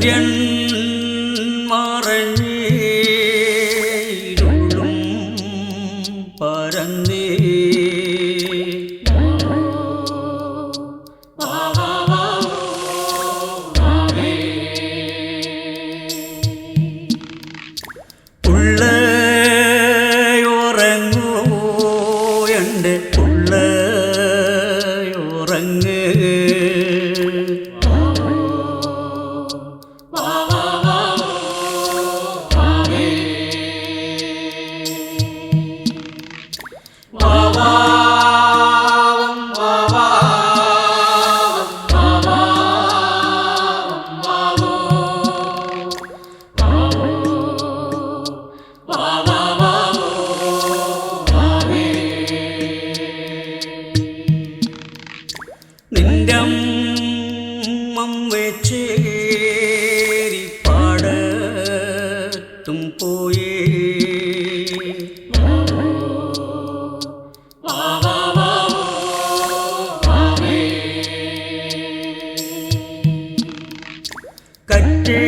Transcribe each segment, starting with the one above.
സൂര്യൻ മറഞ്ഞേരുള്ളും പരന്നേ ഉള്ളയുറങ്ങൂ എൻ്റെ ഉള്ളയുറങ്ങ് നിന്റമ്മം വെച്ചേരി പാടത്തും പോയേ കറ്റേ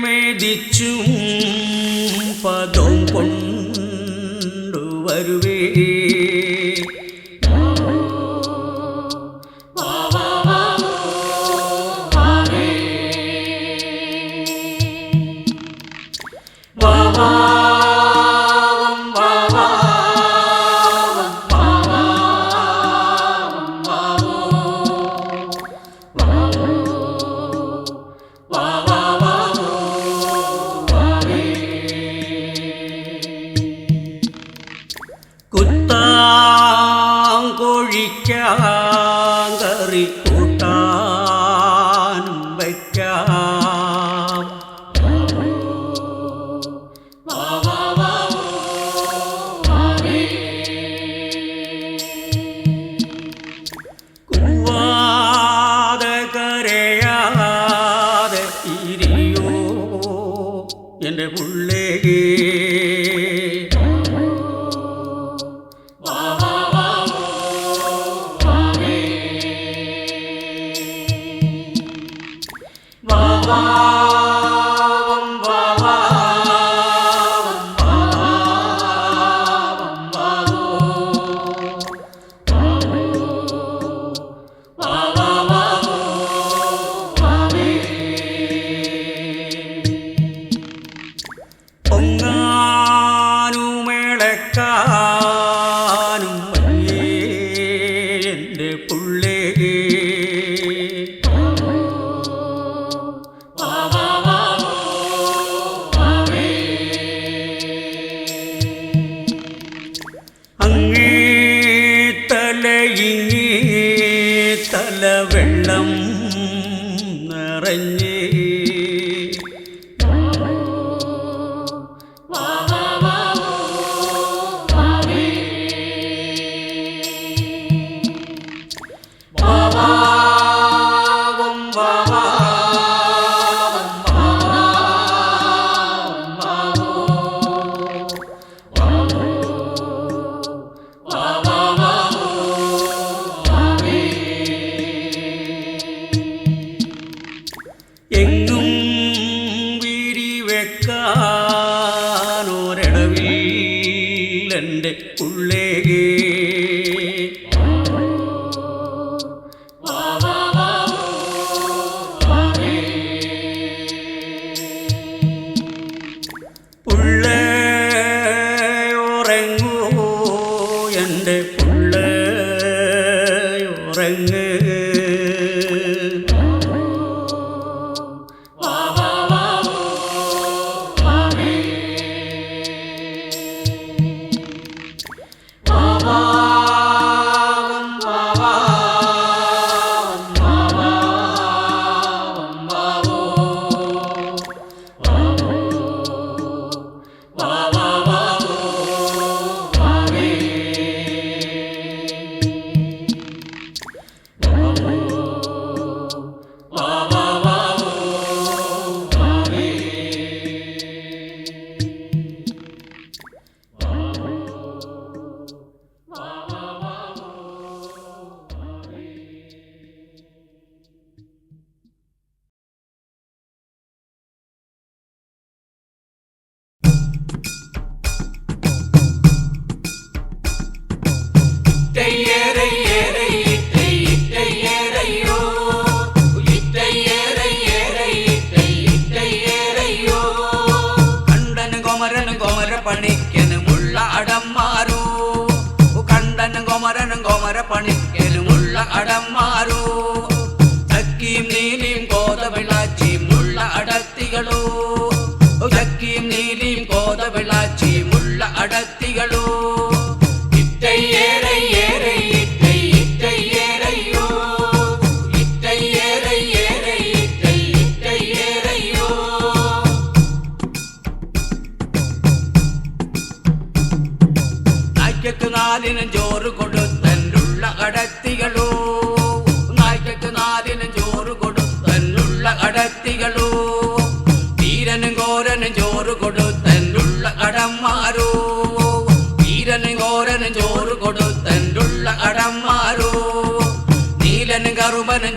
മെതിച്ചും പദം കൊണ്ടുവരുവേ കുത്താങ്കൊഴിക്കാം കറി കൂട്ടാനും വയ്ക്കാം കൂവാതെ കരയാതെ ഇരിയോ എൻ്റെ പുള്ളേ പൊങ്ങാനുമിളക്കാനും എൻ്റെ പുള്ളേ അങ്ങേ തലയിങ്ങേ തലവെള്ളം നിറഞ്ഞേ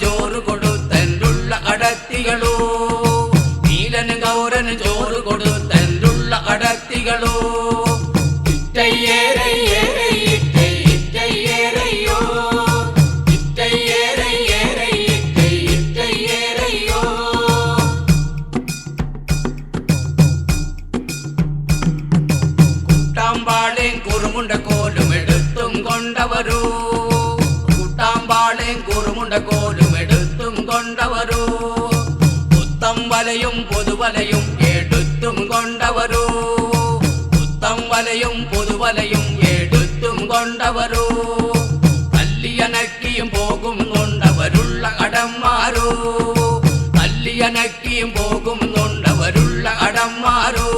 ചോറ് കൊടുത്തെന്റുള്ള അടത്തികളോ നീലനും ഗൗരനും ചോറ് കൊടുത്തെന്റുള്ള അടത്തികളോ കുറുമുണ്ട കോലും എടുത്തും കൊണ്ടവരോ കൂട്ടാമ്പാളേം കുറുമുണ്ട കോലും എടുത്തും കൊണ്ടവരോ പുത്തം വലയും പൊതുവലയും എടുത്തും കൊണ്ടവരോ പുത്തം വലയും പൊതുവലയും എടുത്തും കൊണ്ടവരോ കല്ലിയനക്കിയും പോകും കൊണ്ടവരുള്ള അടന്മാരോ കല്ലിയനക്കിയും പോകും കൊണ്ടവരുള്ള അടന്മാരോ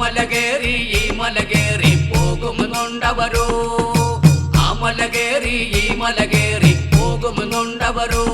മലകേറി ഈ മലകേറി പോകുമെന്നുണ്ടവരോ ആ മലകേറി ഈ മലകേറി പോകുമെന്നുണ്ടവരോ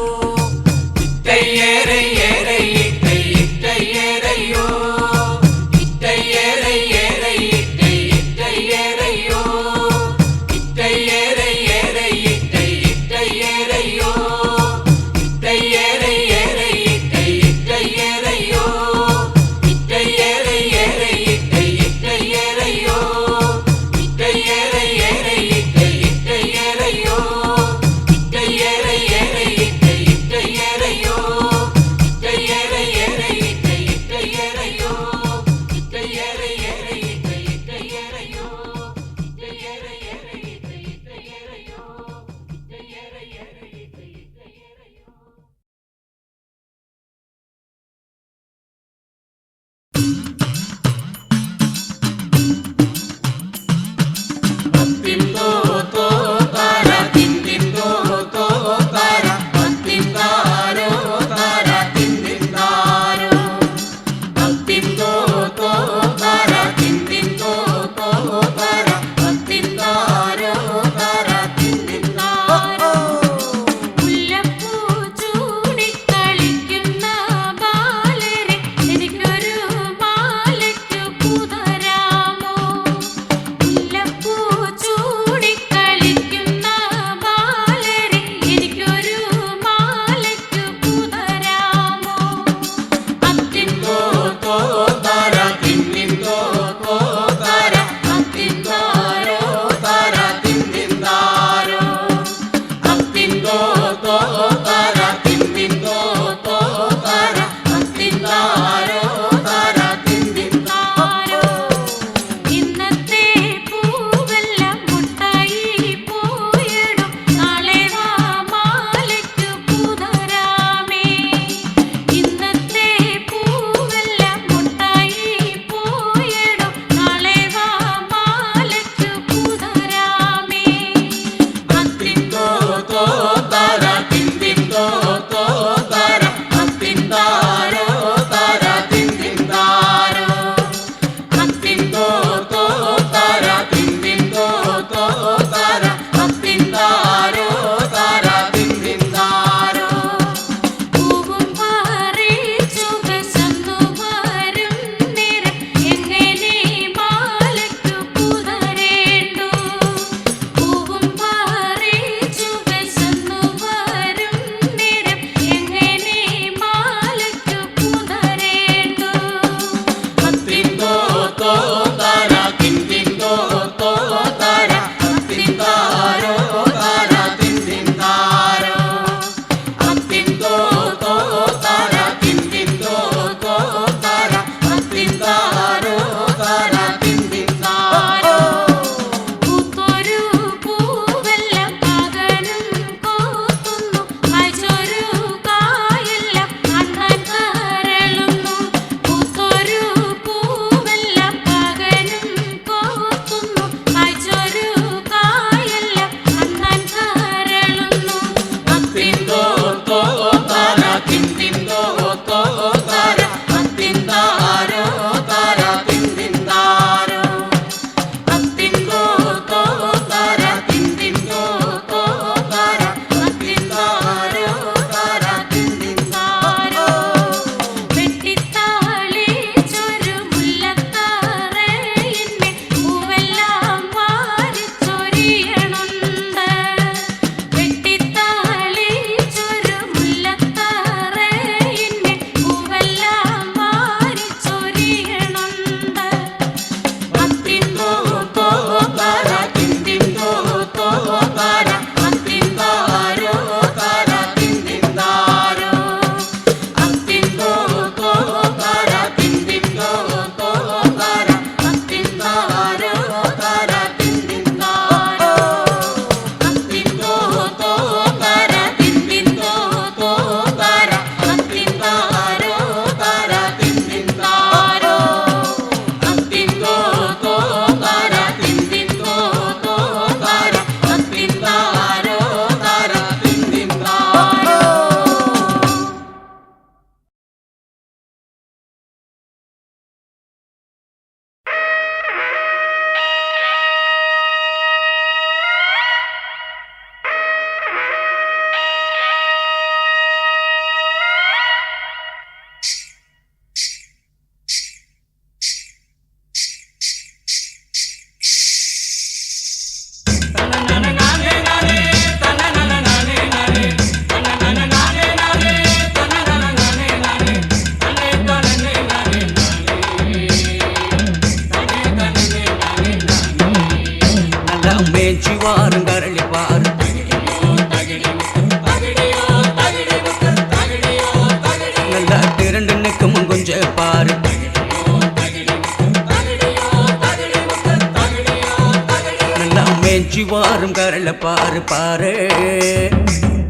பாரு பாரு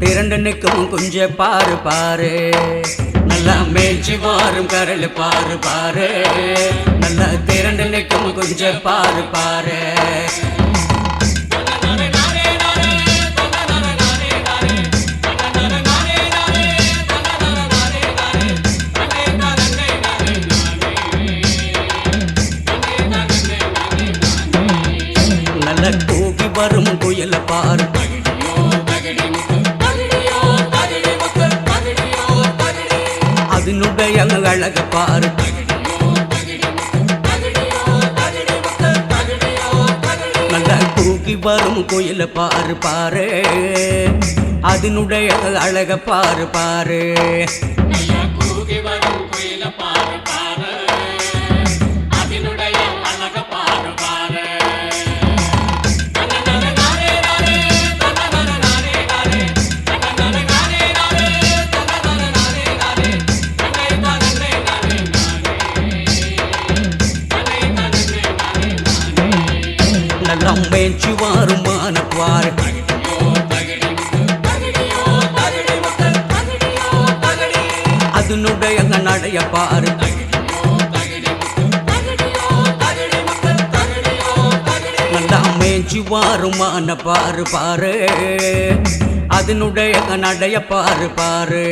திரண்டு நிற்கும் குஞ்ச பாரு பாரு நல்லா மேய்ச்சி வாரும் கரல் பாரு பாரு நல்லா திரண்டு நிற்கும் குஞ்ச பாரு பாரு நல்ல கூகி வரும் குயில பாரு அதனுடைய அழக பாரு நல்ல கூகி வரும் குயில பாரு பாரு அதனுடைய அழக பாரு பாரு நல்லா மேய்ச்சி வாரும் மானப்பாரு அதனுடைய நடைய பாரு நல்லா மேய்ச்சி வாரும் மான பாரு பாரு அதனுடைய நடைய பாரு பாரு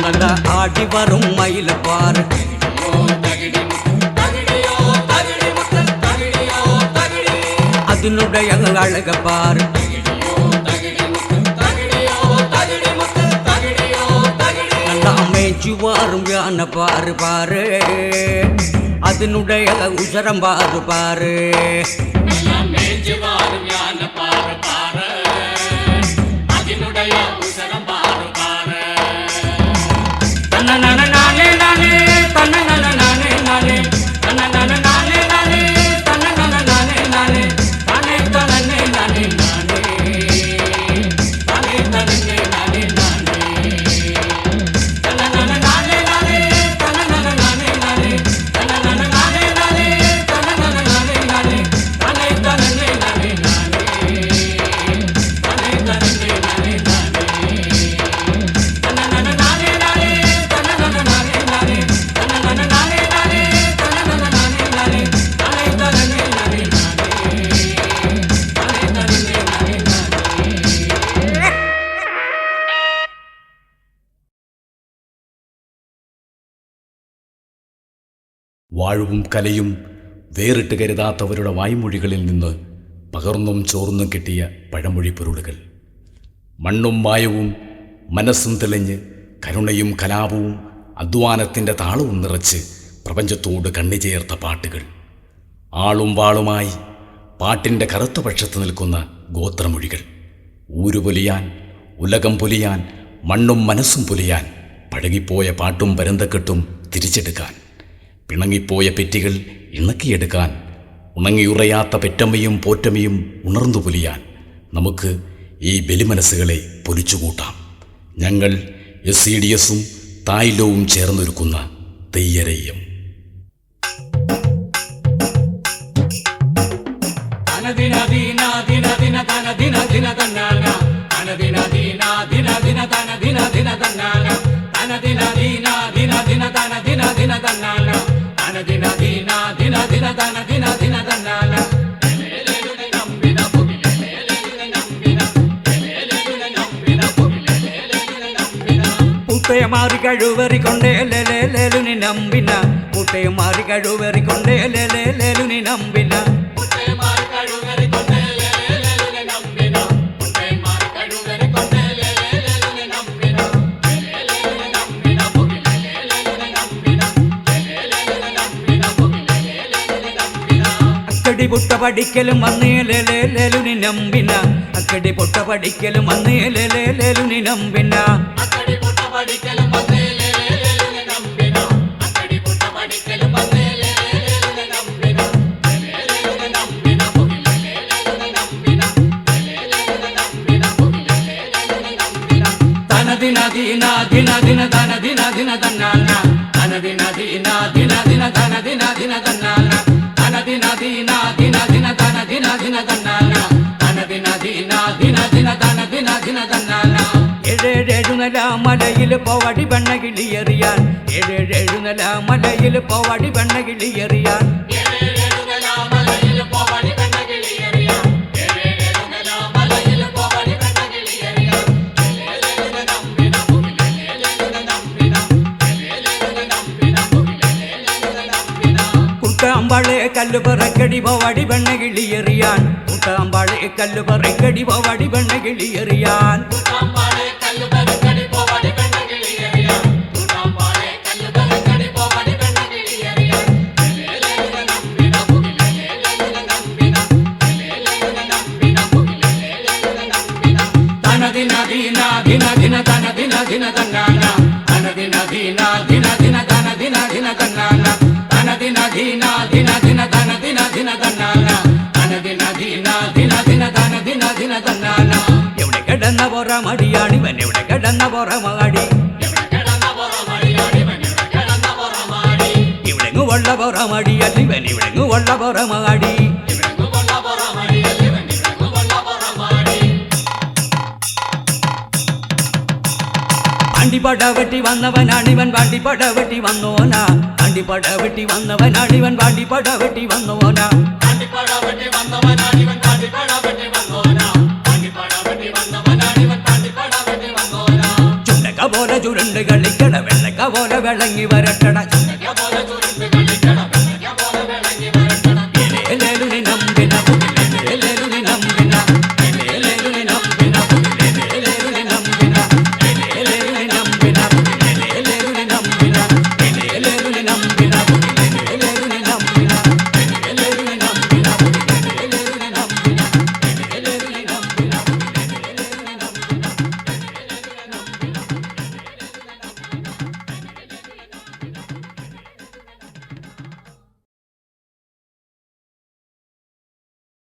நல்லா ஆடி வரும் மயில பாரு அதனுடைய அழக பாரு நல்லா மேய்ச்சி வாரும் யானை பாரு பாரு அதனுடைய உசரம் பாரு பாரு വാഴുവും കലയും വേറിട്ട് കരുതാത്തവരുടെ വായ്മൊഴികളിൽ നിന്ന് പകർന്നും ചോർന്നും കിട്ടിയ പഴമൊഴി പൊരുളുകൾ. മണ്ണും മായവും മനസ്സും തെളിഞ്ഞ് കരുണയും കലാപവും അധ്വാനത്തിൻ്റെ താളവും നിറച്ച് പ്രപഞ്ചത്തോട് കണ്ണിചേർത്ത പാട്ടുകൾ. ആളും വാളുമായി പാട്ടിൻ്റെ കറുത്ത പക്ഷത്ത് നിൽക്കുന്ന ഗോത്രമൊഴികൾ. ഊരുപൊലിയാൻ, ഉലകം പൊലിയാൻ, മണ്ണും മനസ്സും പൊലിയാൻ, പഴകിപ്പോയ പാട്ടും പരന്തക്കെട്ടും തിരിച്ചെടുക്കാൻ, പിണങ്ങിപ്പോയ പെറ്റികൾ ഇണക്കിയെടുക്കാൻ, ഉണങ്ങിയുറയാത്ത പെറ്റമ്മയും പോറ്റമ്മയും ഉണർന്നു പൊലിയാൻ നമുക്ക് ഈ ബലിമനസ്സുകളെ പൊലിച്ചുകൂട്ടാം. ഞങ്ങൾ SCDSും തായ്ലോവും ചേർന്നൊരുക്കുന്ന തെയ്യരയ്യം. മുട്ടയെ മാറി കഴിവറിക്കൊണ്ടേ ലേലുനി നമ്പിന, മുട്ടയെ മാറി കഴിവറിക്കൊണ്ടേ ലേലുനി നമ്പിന. അക്കടി പൊട്ട പഠിക്കലും വന്നേ ലേലുനി നമ്പിന, അക്കടി പൊട്ട പഠിക്കലും വന്നേ ലേലുനി നമ്പിന. ദിന തന്നാന തനദിന ദിന ദിന ദിന തനദിന ദിന തന്നാന തനദിന ദിന ദിന ദിന തനദിന ദിന തന്നാന തനദിന ദിന ദിന ദിന തനദിന ദിന തന്നാന ഏഴേഴെഴുന്നല മലയിൽ പോവടി പെണ്ണകിളിയെറിയാൻ ഏഴേഴെഴുന്നല മലയിൽ പോവടി പെണ്ണകിളിയെറിയാൻ കുട്ടാമ്പാളെ കല്ല് പറക്കടി പോവടി പെണ്ണകിളിയെറിയാൻ കുട്ടാമ്പാളെ കല്ല് പറക്കടി പോവടി പെണ്ണകിളിയെറിയാൻ തനദിന ദിന ദിന ദിന തനദിന ദിന തന്നാന തനദിന ദിന ദിന ദിന തനദിന ദിന തന്നാന തനദിന ദിന ദിന ദിന തനദിന ദിന തന്നാന തനദിന ദിന ദിന ദിന തനദിന ദിന തന്നാന എവിടെ കിടന്ന പുറമടിയാണിവൻ എവിടെ കിടന്ന പുറമാടി ഇവിടെങ്ങു ഉള്ള പുറമടിയല്ലിവൻ ഇവിടെങ്ങു ഉള്ള പുറമാടി വണ്ടിപ്പട വെട്ടി വന്നവനാണിവൻ വണ്ടിപ്പട വെട്ടി വന്നോനാ വണ്ടിപ്പട വെട്ടി വന്നവനാണിവൻ വണ്ടിപ്പട വെട്ടി വന്നോനാ ചുണ്ടക്ക പോലെ ചുരുണ്ട് കളിക്കട വെള്ളക്ക പോലെ വിളങ്ങി വരട്ടട നമ്പിന